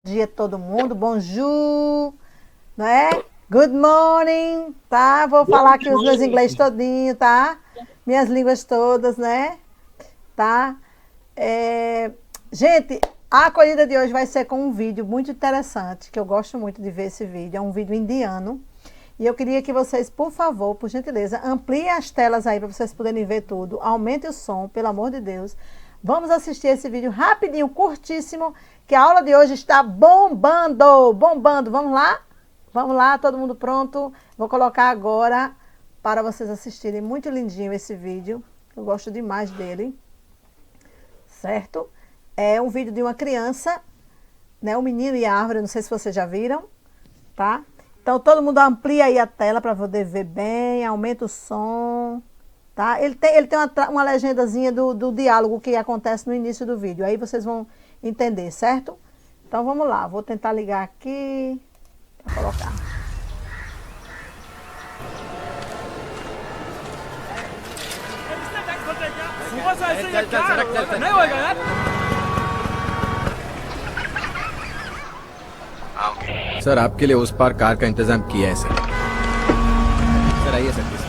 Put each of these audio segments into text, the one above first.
Dia todo mundo, bonjour, né? Good morning, tá? Vou falar aqui os meus inglês todinho, tá? Minhas línguas todas, né? Tá? Gente, a acolhida de hoje vai ser com um vídeo muito interessante, que eu gosto muito de ver esse vídeo, é um vídeo indiano. E eu queria que vocês, por favor, por gentileza, ampliem as telas aí para vocês poderem ver tudo. Aumente o som, pelo amor de Deus. Vamos assistir esse vídeo rapidinho, curtíssimo, que a aula de hoje está bombando, bombando. Vamos lá? Vamos lá, todo mundo pronto? Vou colocar agora para vocês assistirem. Muito lindinho esse vídeo. Eu gosto demais dele. Certo? É um vídeo de uma criança, né? Um menino e a árvore, não sei se vocês já viram, tá? Então, todo mundo amplia aí a tela para poder ver bem, aumenta o som, tá? Ele tem uma legendazinha do diálogo que acontece no início do vídeo, aí vocês vão entender, certo? Então, vamos lá, vou tentar ligar aqui para colocar. Sir आपके लिए उस पार कार का इंतजाम किया है sir. Sir आइए sir please.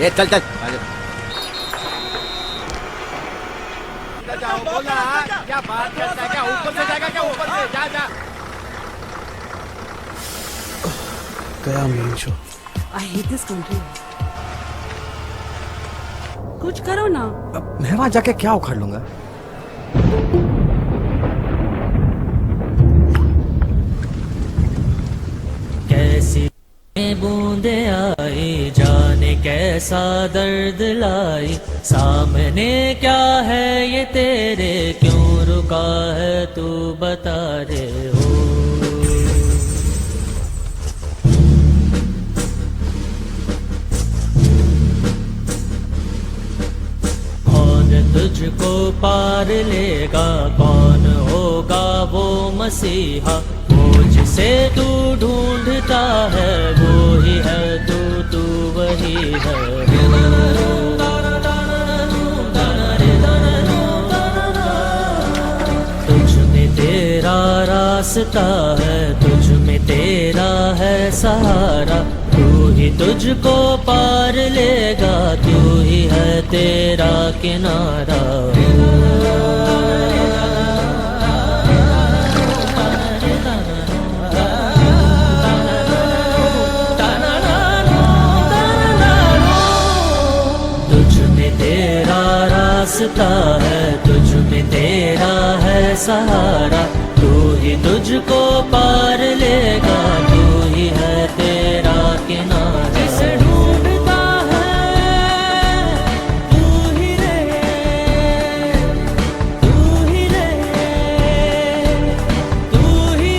ए चल चल जाओ बोला क्या बात करता है क्या ऊपर से जाएगा क्या ऊपर से जा जा गया main show. I hate this country. कुछ करो ना। अब मैं वहां जाके क्या उखाड़ लूंगा? कैसी बूंदे आई जाने कैसा दर्द लाई सामने क्या है ये तेरे क्यों रुका है तू बता रे हो कौन तुझको पार लेगा कौन होगा वो मसीहा जिसे तू ढूंढता है वो ही है तू वही है तुझ में तेरा रास्ता है तुझ में तेरा है सहारा तू ही तुझको पार लेगा तू ही है तेरा किनारा रास्ता है तुझ में तेरा है सहारा तू ही तुझको पार लेगा तू ही है तेरा किनारा जिसे ढूंढता है तू ही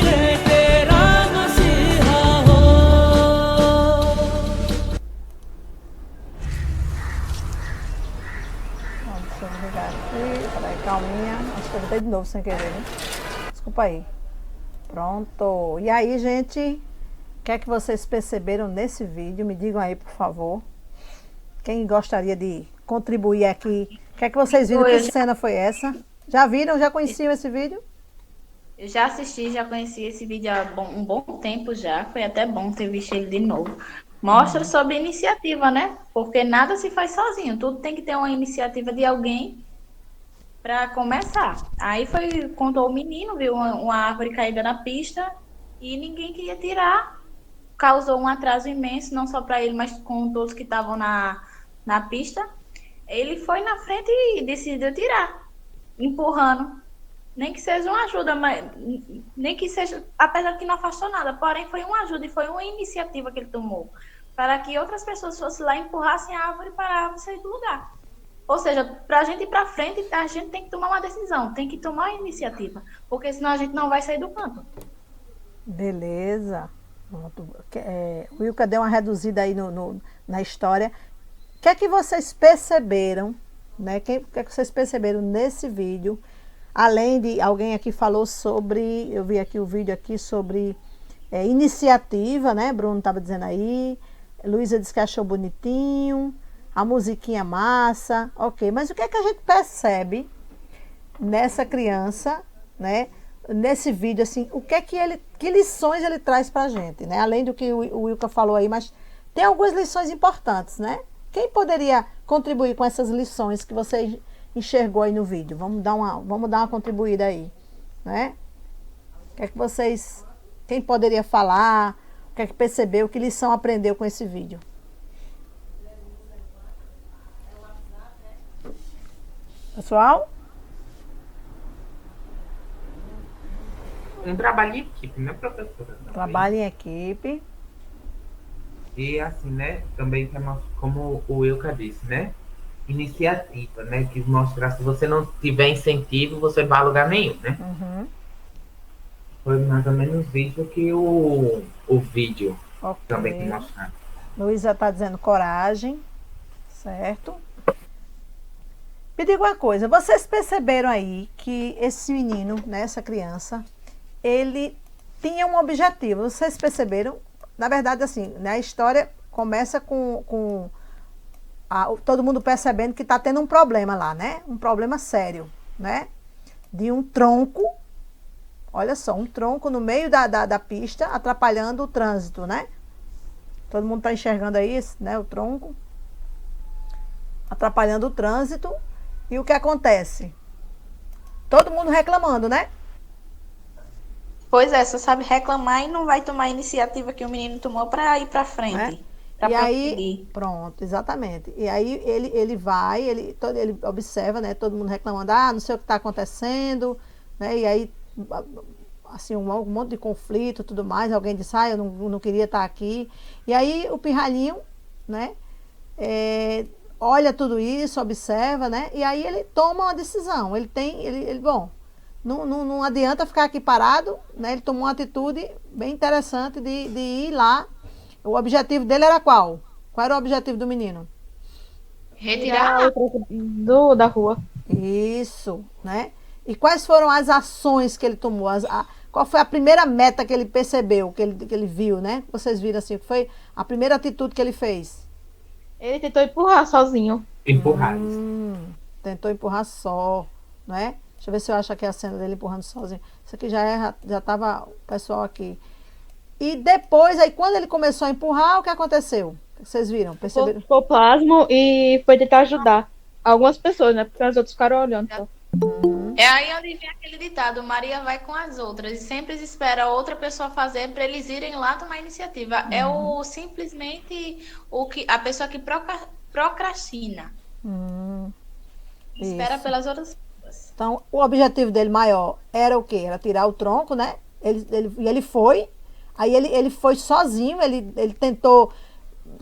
रे तेरा मसीहा हो Deixa eu ligar aqui, peraí, calminha. Acho que eu botei de novo sem querer, né? Desculpa aí. Pronto. E aí, gente, o que é que vocês perceberam nesse vídeo? Me digam aí, por favor. Quem gostaria de contribuir aqui? O que é que vocês viram? Que cena foi essa? Já viram? Já conheciam esse vídeo? Eu já assisti, já conheci esse vídeo há um bom tempo já. Foi até bom ter visto ele de novo. Mostra sobre iniciativa, né? Porque nada se faz sozinho. Tudo tem que ter uma iniciativa de alguém para começar. Aí contou o menino, viu uma árvore caída na pista e ninguém queria tirar. Causou um atraso imenso, não só para ele, mas com todos que estavam na pista. Ele foi na frente e decidiu tirar, empurrando. Nem que seja uma ajuda, mas nem que seja, apesar que não afastou nada, porém foi uma ajuda e foi uma iniciativa que ele tomou para que outras pessoas fossem lá, empurrassem a árvore para a árvore sair do lugar. Ou seja, para a gente ir para frente, a gente tem que tomar uma decisão, tem que tomar uma iniciativa, porque senão a gente não vai sair do canto. Beleza. O Wilka deu uma reduzida aí na história. O que é que vocês perceberam, né? O que é que vocês perceberam nesse vídeo? Além de alguém aqui falou sobre, eu vi aqui o vídeo aqui sobre iniciativa, né? Bruno estava dizendo aí. Luísa disse que achou bonitinho. A musiquinha massa, ok. Mas o que é que a gente percebe nessa criança, né? nesse vídeo, assim, o que é que lições ele traz pra gente, né? Além do que o Wilka falou aí, mas tem algumas lições importantes, né? Quem poderia contribuir com essas lições que você enxergou aí no vídeo? Vamos dar uma contribuída aí, né? O que é que vocês, quem poderia falar? O que é que percebeu? Que lição aprendeu com esse vídeo? Pessoal? Um trabalho em equipe, né, professora? Trabalho em equipe. E assim, né, também temos, como o Wilka disse, né, iniciativa, né, que mostrar se você não tiver incentivo, você não vai a lugar nenhum, né? Uhum. Foi mais ou menos isso que o vídeo Ok. também que mostrar. Luísa está dizendo coragem, certo? Me diga uma coisa, vocês perceberam aí que esse menino, né, essa criança, ele tinha um objetivo, vocês perceberam? Na verdade, assim, né, a história começa com todo mundo percebendo que está tendo um problema lá, né? Um problema sério, né? De um tronco, olha só, um tronco no meio da pista, atrapalhando o trânsito, né? Todo mundo está enxergando aí, né, o tronco, atrapalhando o trânsito. E o que acontece? Todo mundo reclamando, né? Pois é, só sabe reclamar e não vai tomar a iniciativa que o menino tomou para ir para frente. Pra E aí, prosseguir. pronto, exatamente. E aí ele vai, ele observa, né? Todo mundo reclamando, não sei o que está acontecendo, né? E aí, assim, um monte de conflito, tudo mais. Alguém disse, eu não queria estar aqui. E aí o pirralhinho, né? Olha tudo isso, observa, né? E aí ele toma uma decisão. Bom, não adianta ficar aqui parado, né? Ele tomou uma atitude bem interessante de ir lá. O objetivo dele era qual? Qual era o objetivo do menino? Retirar o tronco da rua. Isso, né? E quais foram as ações que ele tomou? Qual foi a primeira meta que ele percebeu, que ele viu, né? Vocês viram assim, que foi a primeira atitude que ele fez? Ele tentou empurrar sozinho. Empurrar isso. Tentou empurrar só, né? Deixa eu ver se eu acho aqui a cena dele empurrando sozinho. Isso aqui já estava o pessoal aqui. E depois, aí quando ele começou a empurrar, o que aconteceu? Vocês viram? Perceberam? Ficou plasmo e foi tentar ajudar algumas pessoas, né? Porque as outras ficaram olhando só. É aí onde vem aquele ditado, Maria vai com as outras, e sempre espera outra pessoa fazer para eles irem lá tomar iniciativa. É simplesmente a pessoa que procrastina. Espera Isso. pelas outras pessoas. Então, o objetivo dele maior era o quê? Era tirar o tronco, né? Ele foi, aí ele foi sozinho, ele tentou,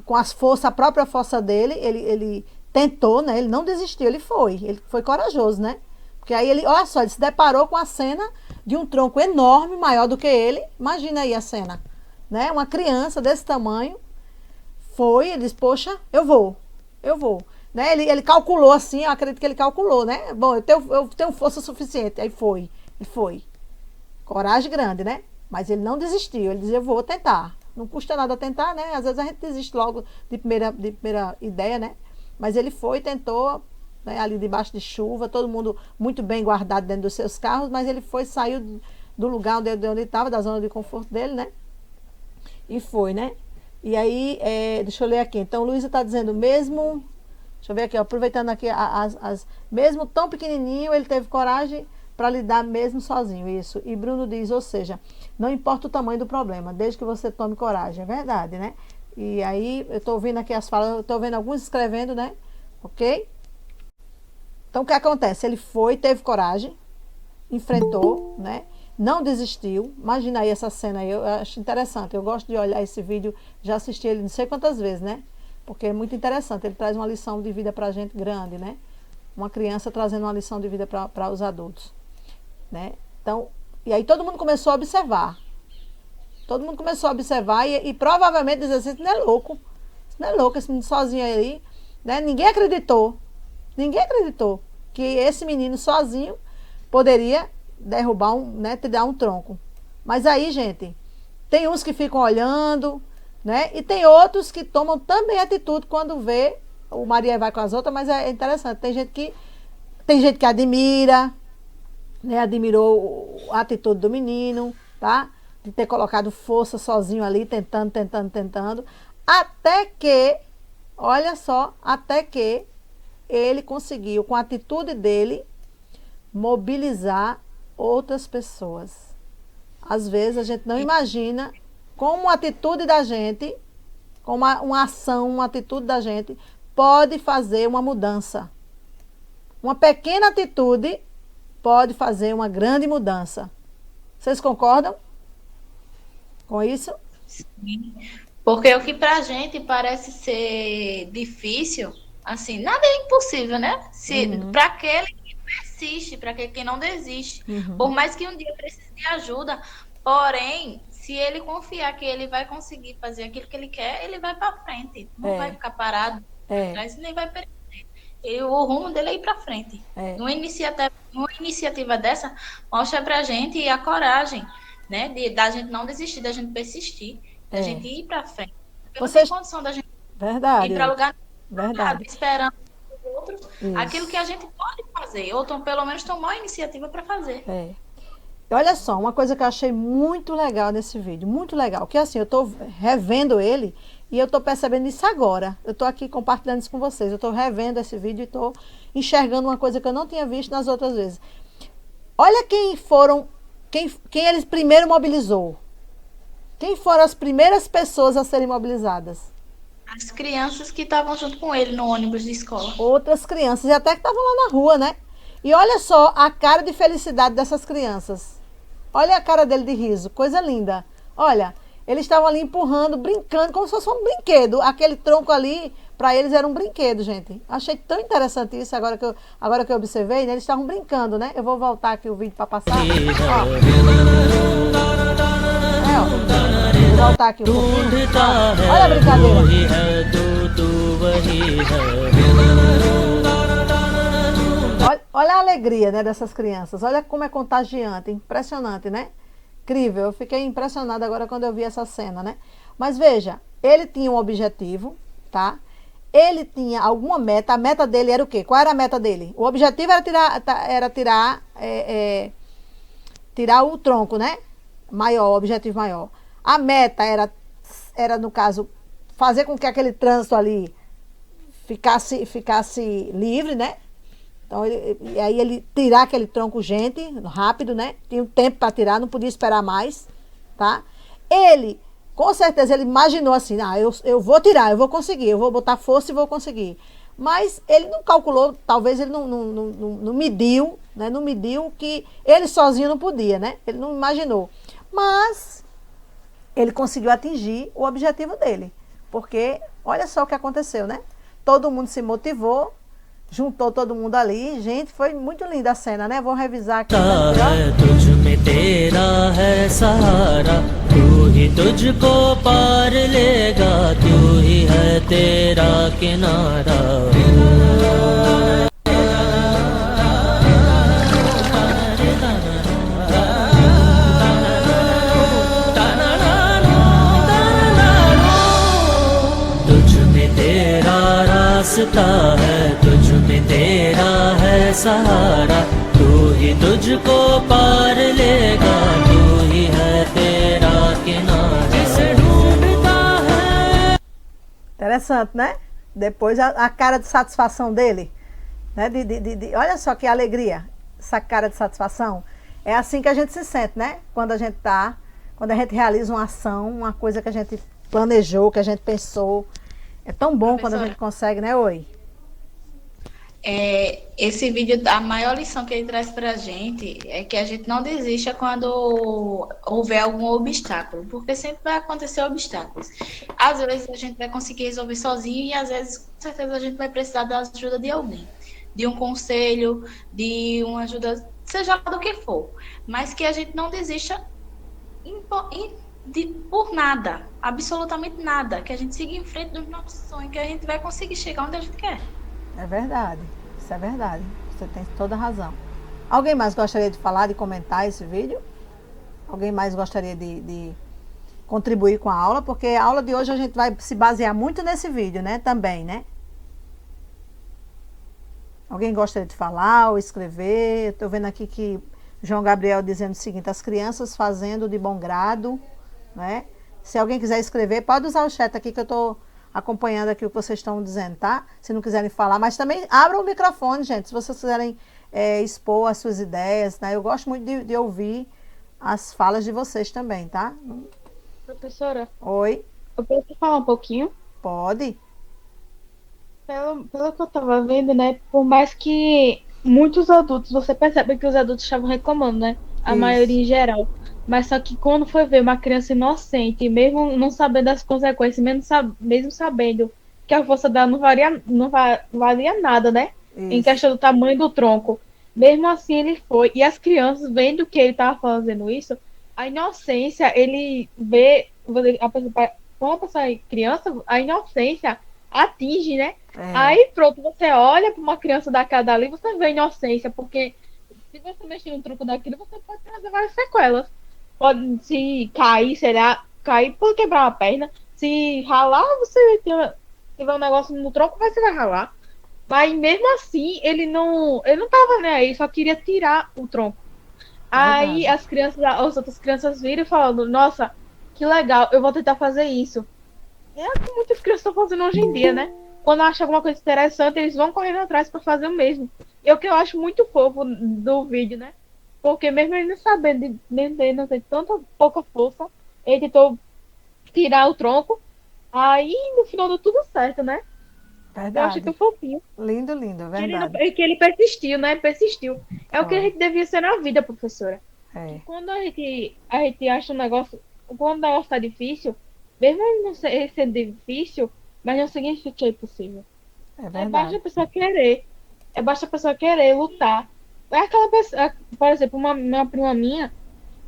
com a própria força dele, ele tentou, né? Ele não desistiu, ele foi corajoso, né? Porque aí olha só, ele se deparou com a cena de um tronco enorme, maior do que ele. Imagina aí a cena, né? Uma criança desse tamanho ele disse, poxa, eu vou. Né? Ele calculou assim, eu acredito que ele calculou, né? Bom, eu tenho força suficiente. Aí ele foi. Coragem grande, né? Mas ele não desistiu, ele dizia, eu vou tentar. Não custa nada tentar, né? Às vezes a gente desiste logo de primeira ideia, né? Mas ele foi, tentou, né? Ali debaixo de chuva, todo mundo muito bem guardado dentro dos seus carros, mas ele foi, saiu do lugar onde ele estava, da zona de conforto dele, né? E foi, né? E aí, deixa eu ler aqui. Então, Luísa está dizendo, mesmo... Deixa eu ver aqui, ó, aproveitando aqui, mesmo tão pequenininho, ele teve coragem para lidar mesmo sozinho, isso. E Bruno diz, ou seja, não importa o tamanho do problema, desde que você tome coragem. É verdade, né? E aí, eu estou ouvindo aqui as falas, eu estou vendo alguns escrevendo, né? Ok? Então, o que acontece? Ele foi, teve coragem, enfrentou, né? Não desistiu. Imagina aí essa cena aí, eu acho interessante. Eu gosto de olhar esse vídeo, já assisti ele não sei quantas vezes, né? Porque é muito interessante, ele traz uma lição de vida para a gente grande, né? Uma criança trazendo uma lição de vida para os adultos, né? Então, e aí todo mundo começou a observar. Todo mundo começou a observar e provavelmente dizer assim, isso não é louco. Isso não é louco, esse menino sozinho aí, né? Ninguém acreditou que esse menino sozinho poderia derrubar né? Tirar um tronco. Mas aí, gente, tem uns que ficam olhando, né? E tem outros que tomam também atitude quando vê o Maria vai com as outras, mas é interessante. Tem gente que admira, né? Admirou a atitude do menino, tá? De ter colocado força sozinho ali, tentando. Até que, olha só, até que ele conseguiu, com a atitude dele, mobilizar outras pessoas. Às vezes a gente não imagina como a atitude da gente, como uma ação, uma atitude da gente pode fazer uma mudança. Uma pequena atitude pode fazer uma grande mudança. Vocês concordam com isso? Sim. Porque o que pra gente parece ser difícil, assim, nada é impossível, né? Para aquele que persiste, para aquele que não desiste. Por mais que um dia precise de ajuda, porém, se ele confiar que ele vai conseguir fazer aquilo que ele quer, ele vai para frente. Não vai ficar parado atrás, nem vai perder. E o rumo dele é ir para frente. Uma iniciativa dessa mostra pra gente a coragem, né? Da gente não desistir, da gente persistir, da gente ir para frente. Porque não tem condição da gente ir para lugar esperando os outros aquilo que a gente pode fazer, ou pelo menos tomar a iniciativa para fazer. Olha só, uma coisa que eu achei muito legal nesse vídeo, muito legal, que assim, eu estou revendo ele e eu estou percebendo isso agora. Eu estou aqui compartilhando isso com vocês, eu estou revendo esse vídeo e estou enxergando uma coisa que eu não tinha visto nas outras vezes. Olha quem ele primeiro mobilizou. Quem foram as primeiras pessoas a serem mobilizadas? As crianças que estavam junto com ele no ônibus de escola. Outras crianças, e até que estavam lá na rua, né? E olha só a cara de felicidade dessas crianças. Olha a cara dele de riso, coisa linda. Olha, eles estavam ali empurrando, brincando, como se fosse um brinquedo. Aquele tronco ali, para eles era um brinquedo, gente. Achei tão interessante isso, agora que eu observei, né? Eles estavam brincando, né? Eu vou voltar aqui o vídeo para passar. Ó. Vou voltar aqui um pouquinho. Olha a brincadeira. Olha a alegria, né, dessas crianças. Olha como é contagiante, impressionante, né? Incrível. Eu fiquei impressionada agora quando eu vi essa cena, né? Mas veja, ele tinha um objetivo, tá? Ele tinha alguma meta. A meta dele era o quê? Qual era a meta dele? O objetivo era tirar o tronco, né? Maior, o objetivo maior. A meta era, no caso, fazer com que aquele trânsito ali ficasse livre, né? Então, e aí ele tirar aquele tronco rápido, né? Tinha um tempo para tirar, não podia esperar mais, tá? Ele, com certeza, ele imaginou assim, eu vou tirar, eu vou conseguir, eu vou botar força e vou conseguir. Mas ele não calculou, talvez ele não mediu, né? Não mediu que ele sozinho não podia, né? Ele não imaginou. Mas ele conseguiu atingir o objetivo dele. Porque, olha só o que aconteceu, né? Todo mundo se motivou, juntou todo mundo ali. Gente, foi muito linda a cena, né? Vou revisar aqui. रास्ता है तुझ में तेरा है सहारा तू ही तुझको पार लेगा तू ही है तेरा किनारा जिसे ढूंढता है. Interessante, né? Depois a cara de satisfação dele, né? Olha só que alegria, essa cara de satisfação. É assim que a gente se sente, né? Quando a gente realiza uma ação, uma coisa que a gente planejou, que a gente pensou. É tão bom quando a gente consegue, né, Oi? Esse vídeo, a maior lição que ele traz pra gente é que a gente não desista quando houver algum obstáculo, porque sempre vai acontecer obstáculos. Às vezes a gente vai conseguir resolver sozinho e às vezes, com certeza, a gente vai precisar da ajuda de alguém, de um conselho, de uma ajuda, seja lá do que for, mas que a gente não desista por nada, absolutamente nada, que a gente siga em frente dos nossos sonhos, que a gente vai conseguir chegar onde a gente quer. É verdade, isso é verdade, você tem toda a razão. Alguém mais gostaria de falar, de comentar esse vídeo? Alguém mais gostaria de contribuir com a aula? Porque a aula de hoje a gente vai se basear muito nesse vídeo, né, também, né? Alguém gostaria de falar ou escrever? Estou vendo aqui que João Gabriel dizendo o seguinte: as crianças fazendo de bom grado, né? Se alguém quiser escrever, pode usar o chat aqui que eu estou acompanhando aqui o que vocês estão dizendo, tá? Se não quiserem falar, mas também abram o microfone, gente, se vocês quiserem expor as suas ideias, né? Eu gosto muito de ouvir as falas de vocês também, tá? Professora, Oi, eu posso falar um pouquinho? pode? Pelo que eu tava vendo, né? Por mais que muitos adultos, você percebe que os adultos estavam reclamando, né? A Isso. maioria em geral. Mas só que quando foi ver uma criança inocente, mesmo não sabendo das consequências, mesmo sabendo que a força dela não valia nada, né? Em Isso. questão do tamanho do tronco. Mesmo assim ele foi. E as crianças, vendo que ele tava fazendo isso, a inocência, ele vê. Quando a pessoa é criança, a inocência atinge, né? É, Aí pronto, você olha para uma criança daquela dali, você vê inocência, porque se você mexer no tronco daquilo, você pode trazer várias sequelas. Pode se cair, sei lá, cair por quebrar uma perna. Se ralar, você tiver um negócio no tronco, você vai ralar. Mas mesmo assim, ele não tava nem aí, só queria tirar o tronco. Aí as outras crianças viram e falando, nossa, que legal, eu vou tentar fazer isso. É o que muitas crianças estão fazendo hoje em dia, né? Quando acham alguma coisa interessante, eles vão correndo atrás para fazer o mesmo. E o que eu acho muito fofo do vídeo, né? Porque mesmo ele não sabendo, ele não tem tanta pouca força, ele tentou tirar o tronco, aí no final deu tudo certo, né? Eu verdade. acho tão fofinho. Lindo, lindo, Que verdade. que ele persistiu, né? Persistiu. É o que a Foi. gente devia ser na vida, professora. É, Quando a gente acha um negócio, quando o negócio tá difícil, mesmo ele não sendo difícil, mas não significa que é impossível. é Basta verdade. a pessoa querer. Basta a pessoa querer lutar. É aquela pessoa, por exemplo, uma prima minha,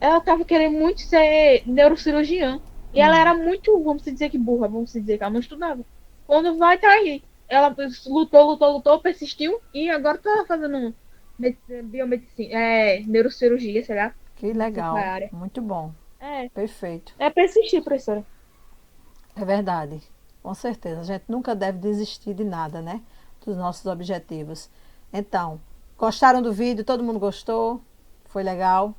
ela tava querendo muito ser neurocirurgiã. E ela era muito, vamos dizer que burra, vamos dizer que ela não estudava. Quando vai, tá aí. Ela lutou, persistiu e agora tá fazendo biomedicina, neurocirurgia, sei lá. Que legal. Essa área. Muito bom. É, Perfeito. é persistir, professora. É verdade. Com certeza. A gente nunca deve desistir de nada, né? Dos nossos objetivos. Então, gostaram do vídeo? Todo mundo gostou? Foi legal?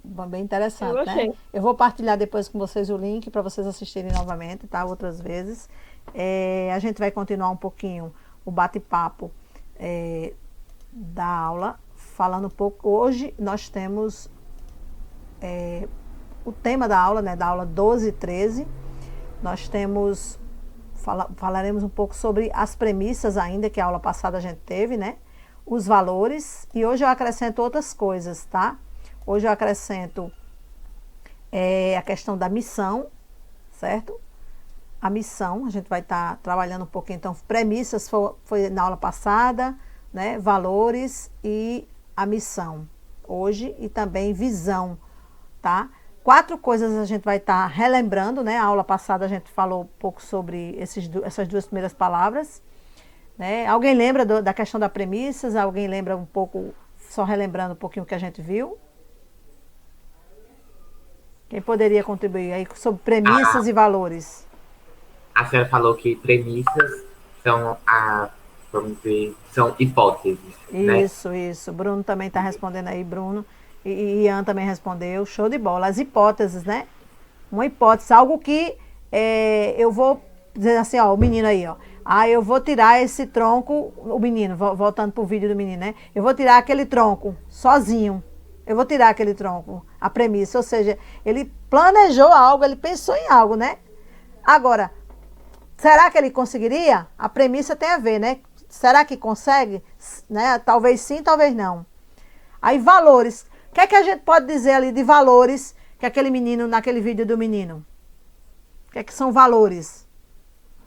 Bem interessante, Eu gostei. né? Eu vou partilhar depois com vocês o link para vocês assistirem novamente, tá? Outras vezes. A gente vai continuar um pouquinho o bate-papo da aula, falando um pouco. Hoje nós temos o tema da aula, né? Da aula 12 e 13. Nós temos... falaremos um pouco sobre as premissas ainda, que a aula passada a gente teve, né? Os valores. E hoje eu acrescento outras coisas, tá? Hoje eu acrescento a questão da missão, certo? A missão, a gente vai estar trabalhando um pouquinho. Então, premissas foi na aula passada, né? Valores e a missão. Hoje, e também visão, tá? 4 coisas a gente vai estar relembrando, né? A aula passada a gente falou um pouco sobre essas 2 primeiras palavras, né? Alguém lembra da questão das premissas? Alguém lembra um pouco, só relembrando um pouquinho o que a gente viu? Quem poderia contribuir aí sobre premissas e valores? A senhora falou que premissas são vamos dizer, são hipóteses, né? Isso. Bruno também está respondendo aí, Bruno. E Ian também respondeu. Show de bola. As hipóteses, né? Uma hipótese, algo que eu vou dizer assim, ó, o menino aí, ó. Eu vou tirar esse tronco, o menino, voltando pro vídeo do menino, né? Eu vou tirar aquele tronco sozinho. Eu vou tirar aquele tronco, a premissa. Ou seja, ele planejou algo, ele pensou em algo, né? Agora, será que ele conseguiria? A premissa tem a ver, né? Será que consegue? Né? Talvez sim, talvez não. Aí, valores. O que é que a gente pode dizer ali de valores que aquele menino, naquele vídeo do menino? O que é que são valores?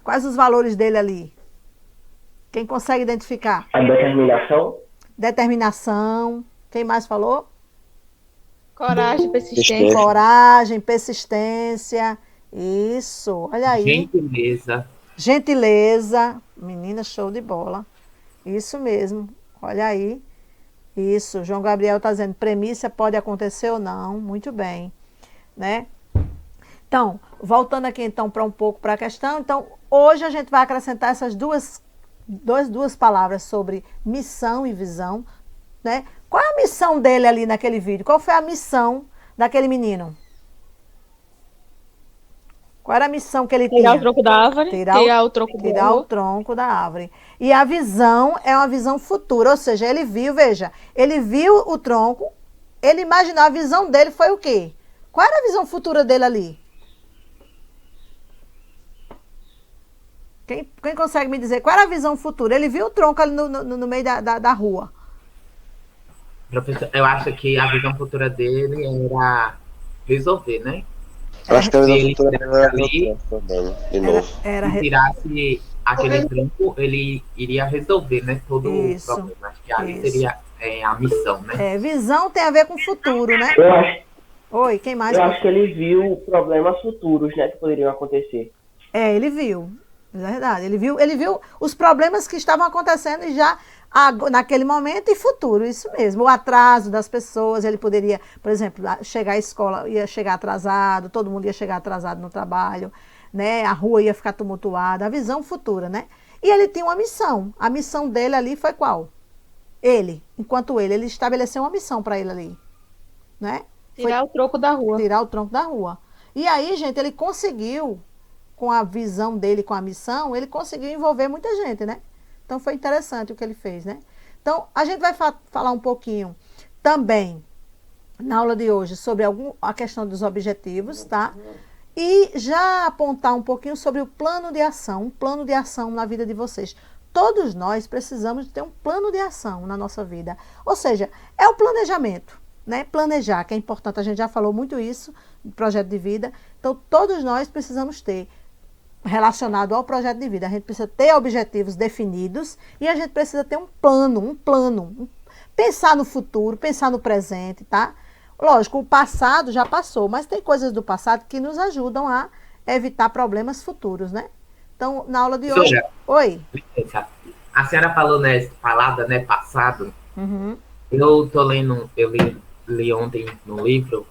Quais os valores dele ali? Quem consegue identificar? A determinação. Determinação. Quem mais falou? Coragem, persistência. Coragem, persistência. Isso. Olha aí. Gentileza. Gentileza. Menina, show de bola. Isso mesmo. Olha aí. Isso. João Gabriel está dizendo, premissa pode acontecer ou não. Muito bem. Né? Então, voltando aqui então para um pouco para a questão. Então, hoje a gente vai acrescentar essas duas palavras sobre missão e visão, né? Qual é a missão dele ali naquele vídeo? Qual foi a missão daquele menino? Qual era a missão que ele Tirar tinha? o tronco da árvore, tirar o tronco da Tirar o rua. tronco da árvore. E a visão é uma visão futura, ou seja, ele viu, veja, ele viu o tronco, ele imaginou, a visão dele foi o quê? Qual era a visão futura dele ali? Quem consegue me dizer qual era a visão futura? Ele viu o tronco ali no meio da rua. Professor, eu acho que a visão futura dele era resolver, né? Eu acho que a Se visão ele futura tivesse era ali, o problema, de novo. se tirasse aquele tronco, ele iria resolver, né? Todo Isso, o problema. Acho que ali isso. seria a missão, né? Visão tem a ver com o futuro, né? Oi, quem mais? Eu acho que ele viu problemas futuros, né, que poderiam acontecer. Ele viu. É verdade. Ele viu os problemas que estavam acontecendo e já naquele momento e futuro, isso mesmo. O atraso das pessoas, ele poderia, por exemplo, chegar à escola, ia chegar atrasado, todo mundo ia chegar atrasado no trabalho, né? A rua ia ficar tumultuada, a visão futura, né? E ele tinha uma missão. A missão dele ali foi qual? Enquanto ele estabeleceu uma missão para ele ali, né? Tirar o tronco da rua. Tirar o tronco da rua. E aí, gente, ele conseguiu, com a visão dele, com a missão, ele conseguiu envolver muita gente, né? Então, foi interessante o que ele fez, né? Então, a gente vai falar um pouquinho também, na aula de hoje, sobre a questão dos objetivos, tá? E já apontar um pouquinho sobre o plano de ação, um plano de ação na vida de vocês. Todos nós precisamos de ter um plano de ação na nossa vida. Ou seja, é o planejamento. Né? Planejar, que é importante, a gente já falou muito isso, no projeto de vida. Então, todos nós precisamos ter, relacionado ao projeto de vida, a gente precisa ter objetivos definidos e a gente precisa ter um plano, pensar no futuro, pensar no presente, tá? Lógico, o passado já passou, mas tem coisas do passado que nos ajudam a evitar problemas futuros, né? Então, na aula de hoje... Oi? A senhora falou, né, falada, né, passado. Uhum. Eu tô lendo, li ontem no livro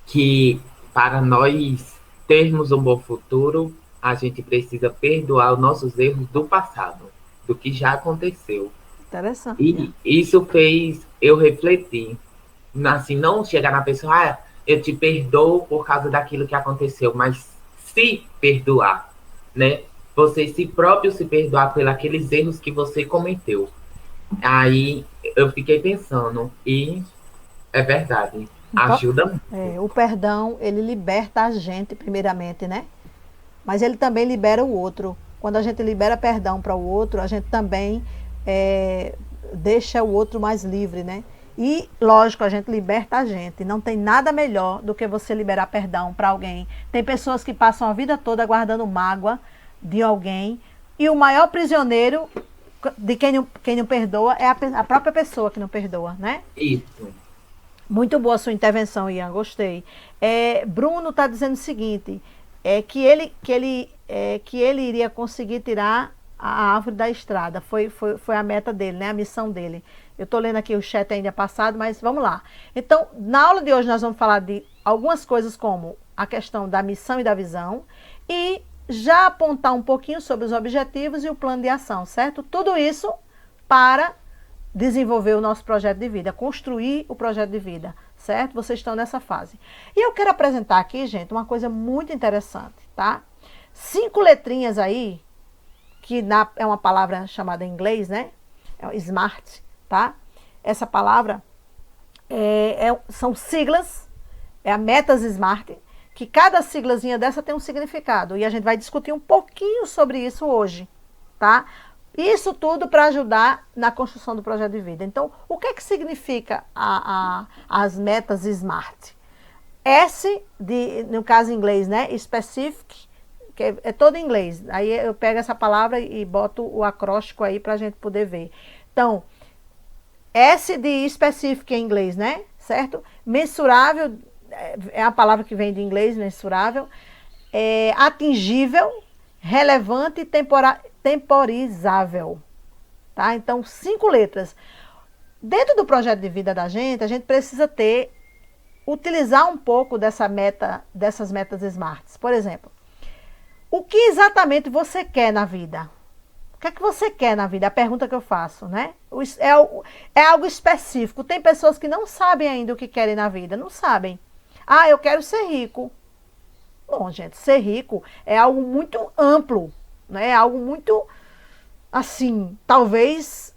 que para nós termos um bom futuro, a gente precisa perdoar os nossos erros do passado, do que já aconteceu. Interessante. E isso fez eu refletir. Assim, não chegar na pessoa, eu te perdoo por causa daquilo que aconteceu, mas se perdoar, né? Você si próprio se perdoar pelos aqueles erros que você cometeu. Aí eu fiquei pensando, e é verdade, ajuda muito. O perdão, ele liberta a gente, primeiramente, né? Mas ele também libera o outro. Quando a gente libera perdão para o outro, a gente também deixa o outro mais livre, né? E, lógico, a gente liberta a gente. Não tem nada melhor do que você liberar perdão para alguém. Tem pessoas que passam a vida toda guardando mágoa de alguém, e o maior prisioneiro de quem não perdoa é a própria pessoa que não perdoa, né? Isso. Muito boa a sua intervenção, Ian, gostei. Bruno está dizendo o seguinte, que ele iria conseguir tirar a árvore da estrada, foi a meta dele, né? A missão dele. Eu estou lendo aqui o chat ainda passado, mas vamos lá. Então, na aula de hoje nós vamos falar de algumas coisas como a questão da missão e da visão, e já apontar um pouquinho sobre os objetivos e o plano de ação, certo? Tudo isso para desenvolver o nosso projeto de vida, construir o projeto de vida, certo? Vocês estão nessa fase. E eu quero apresentar aqui, gente, uma coisa muito interessante, tá? 5 letrinhas aí, que é uma palavra chamada em inglês, né? É SMART, tá? Essa palavra são siglas, é a Metas SMART, que cada siglazinha dessa tem um significado. E a gente vai discutir um pouquinho sobre isso hoje, tá? Isso tudo para ajudar na construção do projeto de vida. Então, o que é que significa as metas SMART? S, no caso em inglês, né? Specific, que é todo em inglês. Aí eu pego essa palavra e boto o acróstico aí para a gente poder ver. Então, S de specific em inglês, né? Certo? Mensurável, é a palavra que vem de inglês, mensurável. Atingível, relevante e temporizável. Tá? Então, 5 letras. Dentro do projeto de vida da gente, a gente precisa utilizar um pouco dessas metas SMART. Por exemplo, o que exatamente você quer na vida? O que é que você quer na vida? É a pergunta que eu faço, né? É algo específico. Tem pessoas que não sabem ainda o que querem na vida, não sabem. Ah, eu quero ser rico. Bom, gente, ser rico é algo muito amplo, né? É algo muito, assim, talvez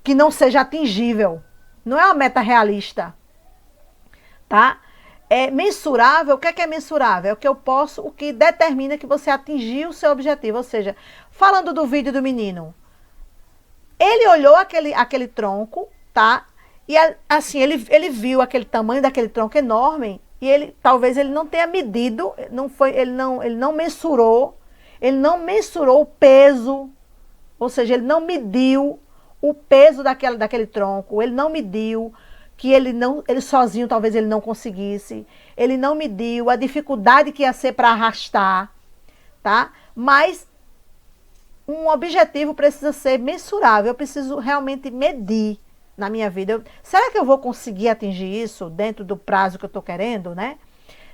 que não seja atingível. Não é uma meta realista, tá? É mensurável. O que é mensurável? É o que eu posso, o que determina que você atingiu o seu objetivo. Ou seja, falando do vídeo do menino, ele olhou aquele tronco, tá? E assim, ele viu aquele tamanho daquele tronco enorme e talvez ele não tenha medido, ele não mensurou o peso, ou seja, ele não mediu o peso daquele tronco, ele não mediu que ele sozinho talvez ele não conseguisse, ele não mediu a dificuldade que ia ser para arrastar, tá? Mas um objetivo precisa ser mensurável, eu preciso realmente medir na minha vida. Será que eu vou conseguir atingir isso dentro do prazo que eu estou querendo, né?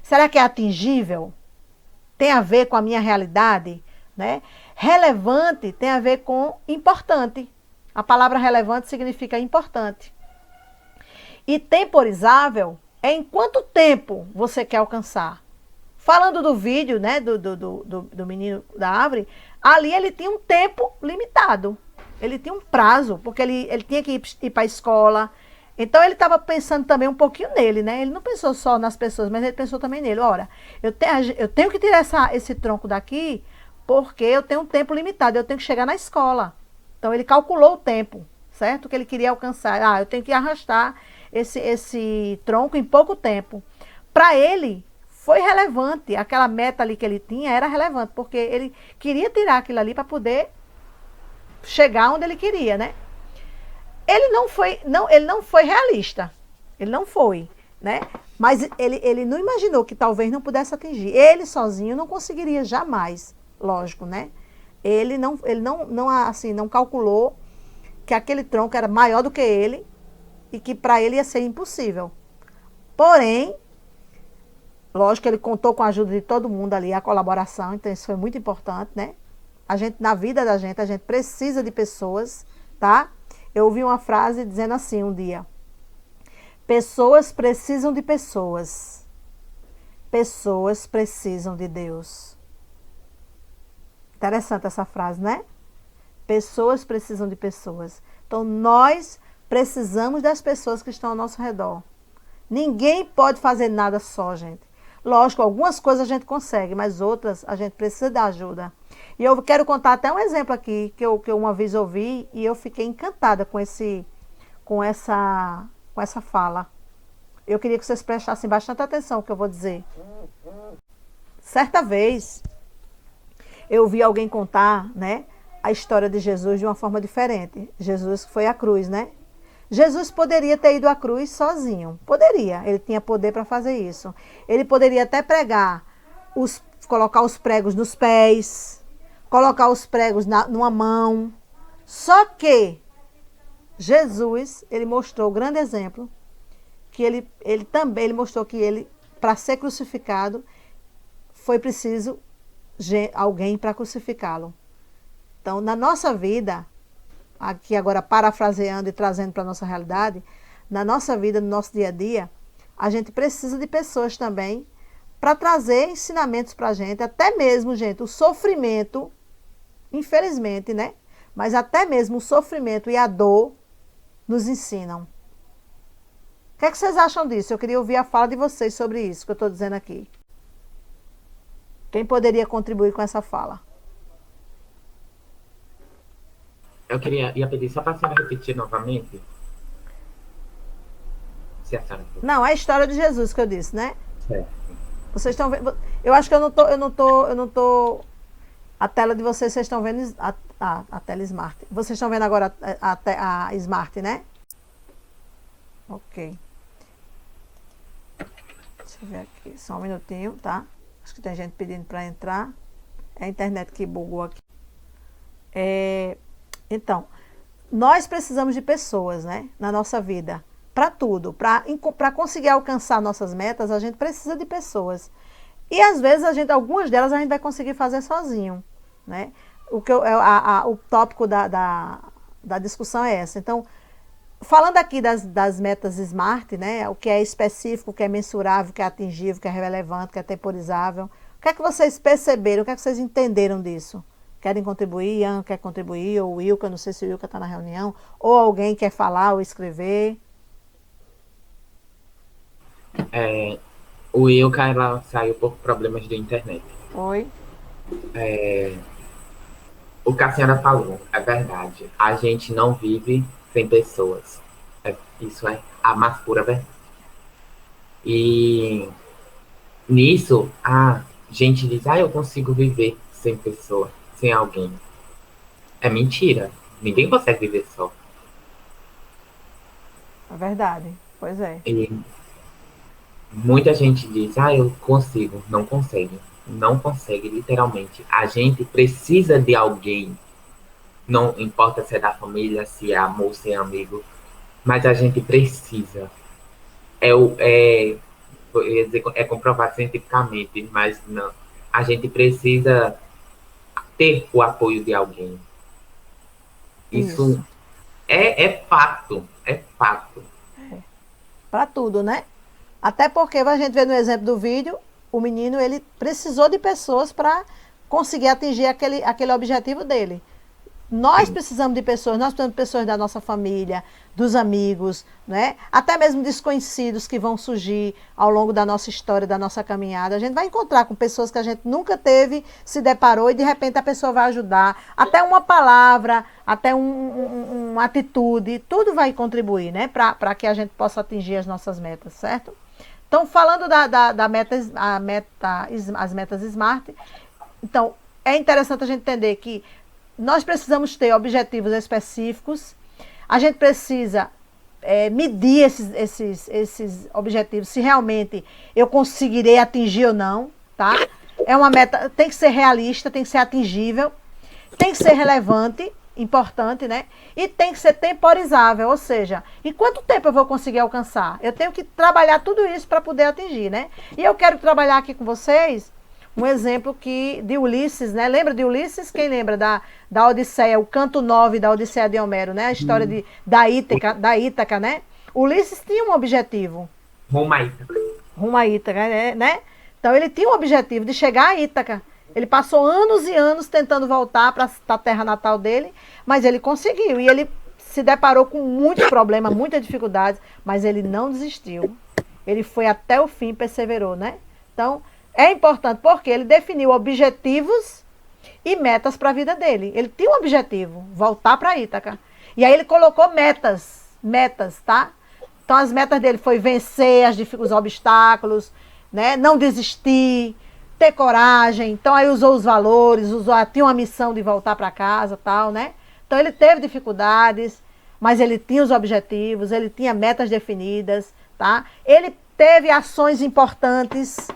Será que é atingível? Tem a ver com a minha realidade, né? Relevante tem a ver com importante. A palavra relevante significa importante. E temporizável é em quanto tempo você quer alcançar. Falando do vídeo, né, do menino da árvore, ali ele tinha um tempo limitado. Ele tinha um prazo, porque ele tinha que ir para a escola. Então ele estava pensando também um pouquinho nele, né? Ele não pensou só nas pessoas, mas ele pensou também nele. Ora, eu tenho que tirar esse tronco daqui, porque eu tenho um tempo limitado, eu tenho que chegar na escola. Então ele calculou o tempo, certo? Que ele queria alcançar. Ah, eu tenho que arrastar esse tronco em pouco tempo. Para ele, foi relevante. Aquela meta ali que ele tinha era relevante, porque ele queria tirar aquilo ali para poder chegar onde ele queria, né? Ele não foi realista. Ele não foi, né? Mas ele não imaginou que talvez não pudesse atingir. Ele sozinho não conseguiria jamais, lógico, né? Ele não calculou que aquele tronco era maior do que ele e que para ele ia ser impossível. Porém, lógico que ele contou com a ajuda de todo mundo ali, a colaboração, então isso foi muito importante, né? Na vida da gente, a gente precisa de pessoas, tá? Eu ouvi uma frase dizendo assim um dia: pessoas precisam de pessoas. Pessoas precisam de Deus. Interessante essa frase, né? Pessoas precisam de pessoas. Então, nós precisamos das pessoas que estão ao nosso redor. Ninguém pode fazer nada só, gente. Lógico, algumas coisas a gente consegue, mas outras a gente precisa da ajuda. E eu quero contar até um exemplo aqui, que eu uma vez ouvi e eu fiquei encantada com essa fala. Eu queria que vocês prestassem bastante atenção no que eu vou dizer. Certa vez, eu vi alguém contar, né, a história de Jesus de uma forma diferente. Jesus foi à cruz, né? Jesus poderia ter ido à cruz sozinho. Poderia. Ele tinha poder para fazer isso. Ele poderia até colocar os pregos nos pés, colocar os pregos numa mão. Só que Jesus, ele mostrou o grande exemplo, que ele mostrou que para ser crucificado, foi preciso alguém para crucificá-lo. Então, na nossa vida, aqui agora parafraseando e trazendo para a nossa realidade, na nossa vida, no nosso dia a dia, a gente precisa de pessoas também para trazer ensinamentos para a gente, até mesmo, gente, o sofrimento, infelizmente, né? Mas até mesmo o sofrimento e a dor nos ensinam. O que é que vocês acham disso? Eu queria ouvir a fala de vocês sobre isso que eu estou dizendo aqui. Quem poderia contribuir com essa fala? Eu ia pedir só para a senhora repetir novamente. Se a senhora... Não, é a história de Jesus que eu disse, né? Certo. Vocês estão vendo? Eu acho que eu não tô. A tela de vocês estão vendo a tela Smart. Vocês estão vendo agora a Smart, né? Ok. Deixa eu ver aqui, só um minutinho, tá? Acho que tem gente pedindo para entrar. É a internet que bugou aqui. Então, nós precisamos de pessoas, né, na nossa vida, para tudo. Para conseguir alcançar nossas metas, a gente precisa de pessoas. E às vezes algumas delas a gente vai conseguir fazer sozinho, né? o tópico da discussão é essa. Então, falando aqui das metas SMART, né? O que é específico, o que é mensurável, o que é atingível, o que é relevante, o que é temporizável. O que é que vocês perceberam, o que é que vocês entenderam disso? Querem contribuir? Ian quer contribuir? Ou o Wilka, não sei se o Wilka está na reunião. Ou alguém quer falar ou escrever? O Wilka, ela saiu por problemas de internet. Oi? O que a senhora falou é verdade. A gente não vive sem pessoas. Isso é a mais pura verdade. E nisso, a gente diz, eu consigo viver sem pessoa, sem alguém. É mentira. Ninguém consegue viver só. É verdade, pois é. E muita gente diz, eu consigo. Não consegue. Não consegue, literalmente. A gente precisa de alguém. Não importa se é da família, se é amor, se é amigo. Mas a gente precisa. Eu ia dizer, é comprovado cientificamente, mas não. A gente precisa ter o apoio de alguém. Isso. É fato. É fato. Para tudo, né? Até porque a gente vê no exemplo do vídeo, o menino, ele precisou de pessoas para conseguir atingir aquele objetivo dele. Nós precisamos de pessoas, nós precisamos de pessoas da nossa família, dos amigos, né? Até mesmo desconhecidos que vão surgir ao longo da nossa história, da nossa caminhada. A gente vai encontrar com pessoas que a gente nunca teve, se deparou e de repente a pessoa vai ajudar. Até uma palavra, até uma atitude, tudo vai contribuir, né? Para que a gente possa atingir as nossas metas, certo? Então, falando as metas SMART, então, é interessante a gente entender que nós precisamos ter objetivos específicos, a gente precisa medir esses objetivos, se realmente eu conseguirei atingir ou não, tá? É uma meta, tem que ser realista, tem que ser atingível, tem que ser relevante, importante, né? E tem que ser temporizável, ou seja, em quanto tempo eu vou conseguir alcançar? Eu tenho que trabalhar tudo isso para poder atingir, né? E eu quero trabalhar aqui com vocês um exemplo de Ulisses, né? Lembra de Ulisses? Quem lembra da Odisseia, o canto 9 da Odisseia de Homero, né? A história da Ítaca, né? Ulisses tinha um objetivo. Rumo a Ítaca. Rumo a Ítaca, né? Então ele tinha um objetivo de chegar a Ítaca. Ele passou anos e anos tentando voltar para a terra natal dele, mas ele conseguiu. E ele se deparou com muitos problemas, muitas dificuldades, mas ele não desistiu. Ele foi até o fim, perseverou, né? Então, é importante porque ele definiu objetivos e metas para a vida dele. Ele tinha um objetivo, voltar para Ítaca. E aí ele colocou metas, tá? Então as metas dele foi vencer os obstáculos, né? Não desistir, ter coragem. Então aí usou os valores, tinha uma missão de voltar para casa, tal, né? Então ele teve dificuldades, mas ele tinha os objetivos, ele tinha metas definidas, tá? Ele teve ações importantes,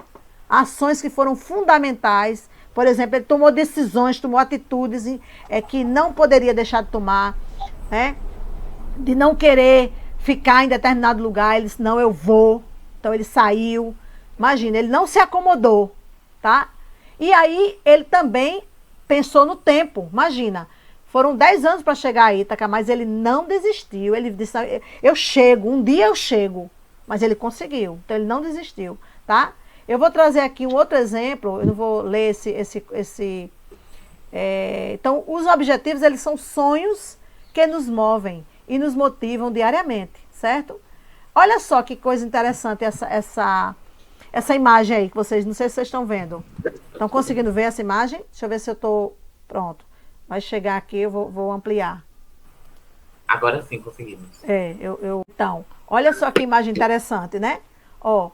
ações que foram fundamentais. Por exemplo, ele tomou decisões, tomou atitudes que não poderia deixar de tomar, né? De não querer ficar em determinado lugar. Ele disse, não, eu vou. Então ele saiu. Imagina, ele não se acomodou, tá? E aí ele também pensou no tempo. Imagina, foram 10 anos para chegar a Ítaca, mas ele não desistiu. Ele disse, eu chego, um dia eu chego. Mas ele conseguiu, então ele não desistiu, tá? Eu vou trazer aqui um outro exemplo, eu não vou ler então, os objetivos, eles são sonhos que nos movem e nos motivam diariamente, certo? Olha só que coisa interessante essa imagem aí, que vocês, não sei se vocês estão vendo. Estão conseguindo ver essa imagem? Deixa eu ver se eu estou pronto. Vai chegar aqui, eu vou ampliar. Agora sim conseguimos. Então, olha só que imagem interessante, né? Ó,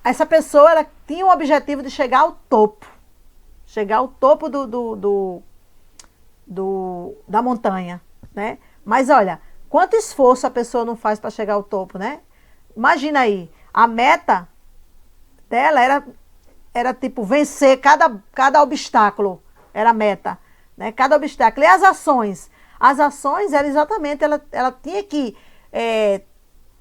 essa pessoa, ela tinha o objetivo de chegar ao topo. Chegar ao topo da montanha, né? Mas olha, quanto esforço a pessoa não faz para chegar ao topo, né? Imagina aí, a meta dela era tipo vencer cada obstáculo, era a meta, né? Cada obstáculo. E as ações? As ações, ela tinha que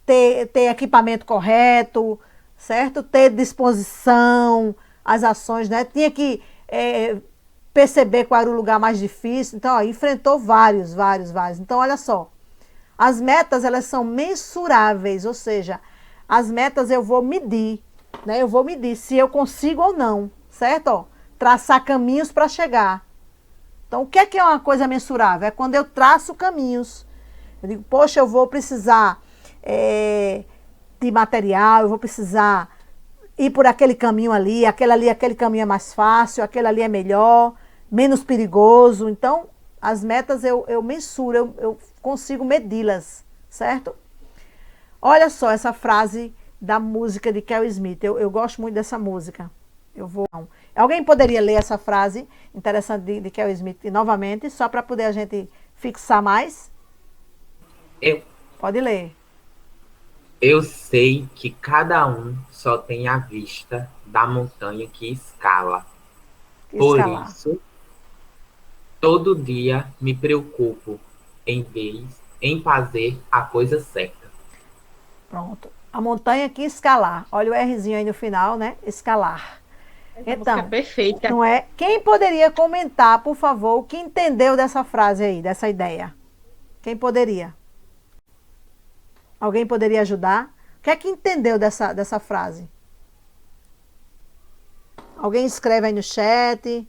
ter equipamento correto, certo? Ter disposição, as ações, né? Tinha que perceber qual era o lugar mais difícil. Então, ó, enfrentou vários. Então, olha só, as metas, elas são mensuráveis, ou seja, as metas eu vou medir, né? Eu vou medir se eu consigo ou não, certo? Ó, traçar caminhos para chegar. Então, o que é uma coisa mensurável? É quando eu traço caminhos. Eu digo, poxa, eu vou precisar de material, eu vou precisar ir por aquele caminho ali, aquele caminho é mais fácil, aquele ali é melhor, menos perigoso. Então, as metas eu mensuro, eu consigo medi-las, certo? Olha só essa frase da música de Kel Smith. Eu gosto muito dessa música. Alguém poderia ler essa frase interessante de Kel Smith novamente, só para poder a gente fixar mais? Pode ler. Eu sei que cada um só tem a vista da montanha que escala. Por isso, todo dia me preocupo em fazer a coisa certa. Pronto. A montanha que escalar. Olha o Rzinho aí no final, né? Escalar. Então, é perfeita. Não é? Quem poderia comentar, por favor, o que entendeu dessa frase aí, dessa ideia? Quem poderia? Alguém poderia ajudar? O que é que entendeu dessa frase? Alguém escreve aí no chat,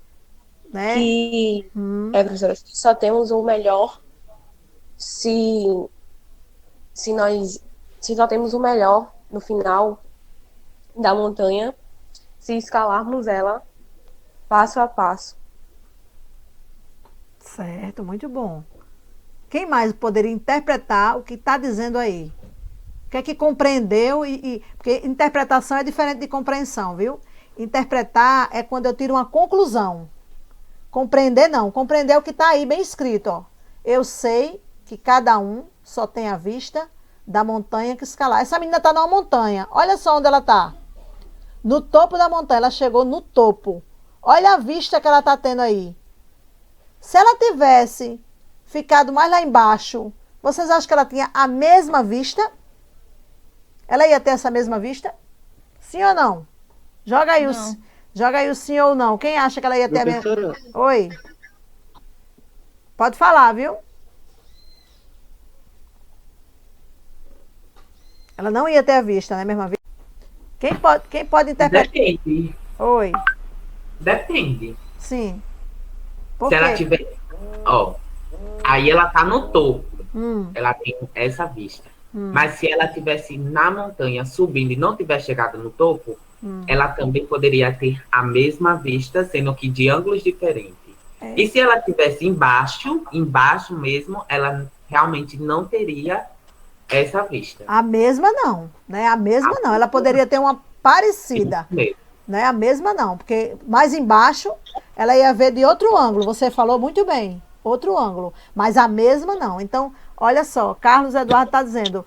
né? Que professora, só temos o melhor se só temos o melhor no final da montanha se escalarmos ela passo a passo. Certo, muito bom. Quem mais poderia interpretar o que está dizendo aí? O que é que compreendeu? Porque interpretação é diferente de compreensão, viu? Interpretar é quando eu tiro uma conclusão. Compreender não. Compreender é o que está aí bem escrito. Ó. Eu sei que cada um só tem a vista da montanha que escalar. Essa menina está numa montanha. Olha só onde ela está. No topo da montanha. Ela chegou no topo. Olha a vista que ela está tendo aí. Se ela tivesse ficado mais lá embaixo, vocês acham que ela tinha a mesma vista? Ela ia ter essa mesma vista? Sim ou não? Joga aí, joga aí o sim ou não. Quem acha que ela ia ter a mesma... Oi. Pode falar, viu? Ela não ia ter a vista, né? A mesma vista. Quem pode interpretar? Depende. Oi. Depende. Sim. Se ela tiver... Ó, aí ela tá no topo. Ela tem essa vista. Mas se ela tivesse na montanha subindo e não tivesse chegado no topo, ela também poderia ter a mesma vista, sendo que de ângulos diferentes. E se ela tivesse embaixo mesmo, ela realmente não teria essa vista. A mesma não, né? A mesma não. Ela poderia ter uma parecida. Né? A mesma não, porque mais embaixo ela ia ver de outro ângulo. Você falou muito bem, outro ângulo. Mas a mesma não. Então, olha só, Carlos Eduardo está dizendo,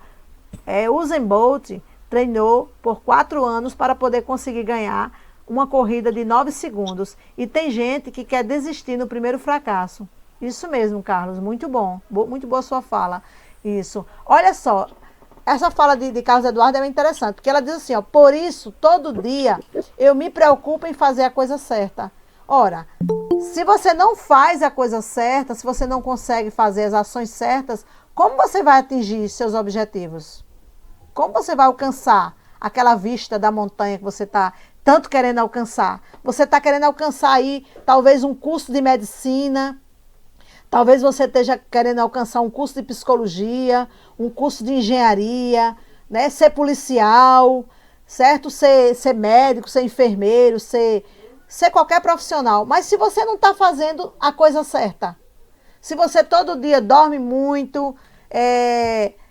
Usain Bolt treinou por 4 anos para poder conseguir ganhar uma corrida de 9 segundos. E tem gente que quer desistir no primeiro fracasso. Isso mesmo, Carlos, muito bom. Muito boa sua fala. Isso. Olha só, essa fala de Carlos Eduardo é interessante, porque ela diz assim, ó, por isso, todo dia, eu me preocupo em fazer a coisa certa. Ora, se você não faz a coisa certa, se você não consegue fazer as ações certas, como você vai atingir seus objetivos? Como você vai alcançar aquela vista da montanha que você está tanto querendo alcançar? Você está querendo alcançar aí, talvez, um curso de medicina, talvez você esteja querendo alcançar um curso de psicologia, um curso de engenharia, né? Ser policial, certo? Ser médico, ser enfermeiro, ser qualquer profissional. Mas se você não está fazendo a coisa certa, se você todo dia dorme muito,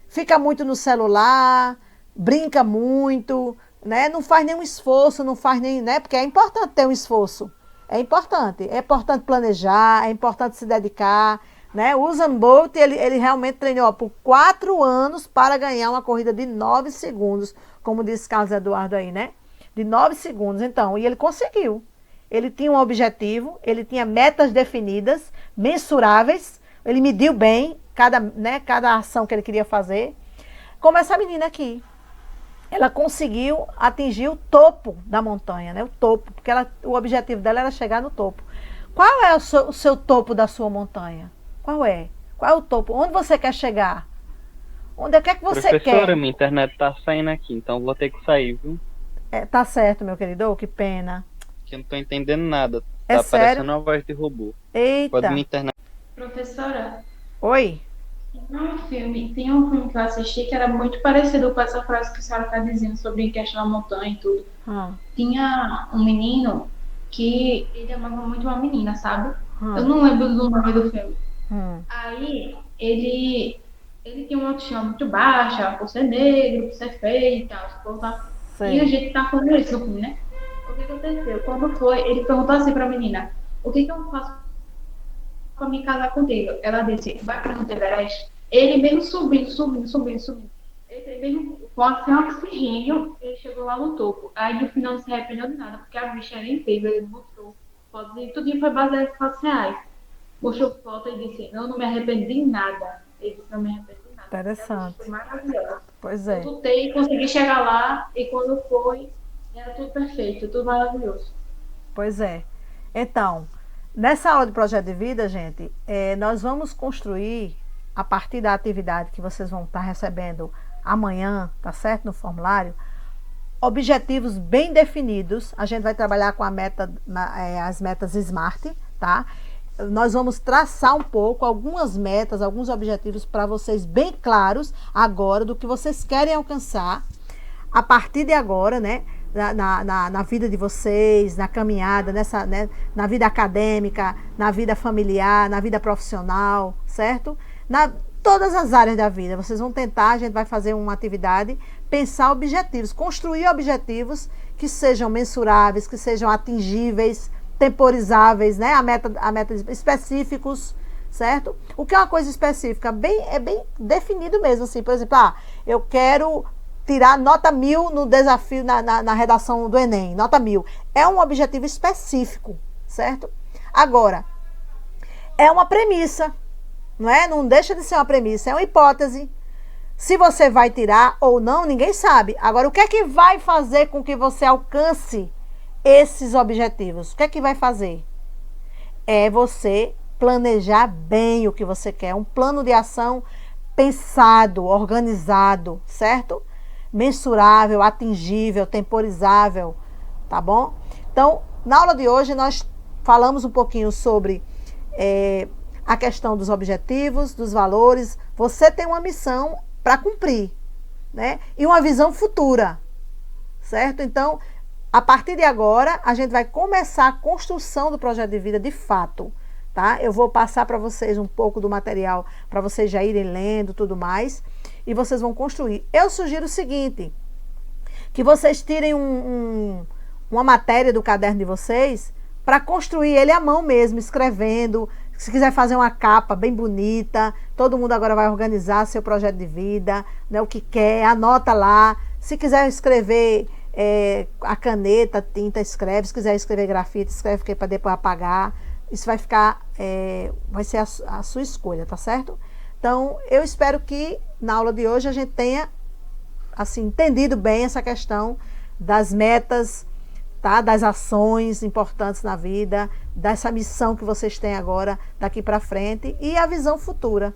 fica muito no celular, brinca muito, né? Não faz nenhum esforço, não faz nem, né? Porque é importante ter um esforço. É importante planejar, é importante se dedicar, né? O Usain Bolt, ele realmente treinou por 4 anos para ganhar uma corrida de 9 segundos, como disse Carlos Eduardo aí, né? De 9 segundos, então, e ele conseguiu. Ele tinha um objetivo, ele tinha metas definidas, mensuráveis, ele mediu bem cada ação que ele queria fazer. Como essa menina aqui. Ela conseguiu atingir o topo da montanha, né? O topo, porque o objetivo dela era chegar no topo. Qual é o seu topo da sua montanha? Qual é? Qual é o topo? Onde você quer chegar? Onde é que você Professora, quer? minha internet tá saindo aqui, então vou ter que sair, viu? Tá certo, meu querido. Oh, que pena. Que eu não tô entendendo nada. É Tá sério? parecendo uma voz de robô. Eita. Pode minha internet. Professora, Oi. tem um filme que eu assisti que era muito parecido com essa frase que a senhora está dizendo sobre questão da montanha e tudo. Tinha um menino que ele amava muito uma menina, sabe? Eu não lembro do nome do filme. Aí ele tinha uma autoestima muito baixa, por ser negro, por ser feio e tal. E a gente tá falando isso no filme, né? O que aconteceu? Quando foi, ele perguntou assim pra menina: o que eu faço pra me casar contigo? Ela disse: vai pra Monte Everest. Ele mesmo subindo. Ele mesmo, com assim, oxigênio, ele chegou lá no topo. Aí no final não se arrependeu de nada, porque a bicha era incrível. Ele mostrou fotos e tudo foi baseado em fatos reais. Mostrou foto e disse: não me arrependo de nada. Ele disse: não me arrependo de nada. Interessante. Foi maravilhoso. Pois é. Eu lutei, consegui chegar lá e quando foi, era tudo perfeito, tudo maravilhoso. Pois é. Então, nessa aula de projeto de vida, gente, nós vamos construir, a partir da atividade que vocês vão estar recebendo amanhã, tá certo? No formulário, objetivos bem definidos. A gente vai trabalhar com as metas SMART, tá? Nós vamos traçar um pouco algumas metas, alguns objetivos para vocês bem claros agora do que vocês querem alcançar a partir de agora, né? Na vida de vocês, na caminhada, na vida acadêmica, na vida familiar, na vida profissional, certo? Todas as áreas da vida. Vocês vão tentar, a gente vai fazer uma atividade, pensar objetivos, construir objetivos que sejam mensuráveis, que sejam atingíveis, temporizáveis, né? A meta específicos, certo? O que é uma coisa específica? É bem definido mesmo, assim. Por exemplo, eu quero tirar nota 1000 no desafio, na redação do Enem, nota 1000. É um objetivo específico, certo? Agora, é uma premissa, não é? Não deixa de ser uma premissa, é uma hipótese. Se você vai tirar ou não, ninguém sabe. Agora, o que é que vai fazer com que você alcance esses objetivos? O que é que vai fazer? É você planejar bem o que você quer, um plano de ação pensado, organizado, certo? Mensurável, atingível, temporizável, tá bom? Então, na aula de hoje nós falamos um pouquinho sobre a questão dos objetivos, dos valores. Você tem uma missão para cumprir, né? E uma visão futura, certo? Então, a partir de agora, a gente vai começar a construção do projeto de vida de fato, tá? Eu vou passar para vocês um pouco do material para vocês já irem lendo tudo mais e vocês vão construir. Eu sugiro o seguinte, que vocês tirem uma matéria do caderno de vocês para construir ele à mão mesmo, escrevendo. Se quiser fazer uma capa bem bonita, todo mundo agora vai organizar seu projeto de vida, né, o que quer, anota lá. Se quiser escrever a caneta, tinta, escreve. Se quiser escrever grafite, escreve para depois apagar. Isso vai ficar, vai ser a sua escolha, tá certo? Então, eu espero que na aula de hoje a gente tenha, assim, entendido bem essa questão das metas, tá? Das ações importantes na vida, dessa missão que vocês têm agora, daqui para frente, e a visão futura.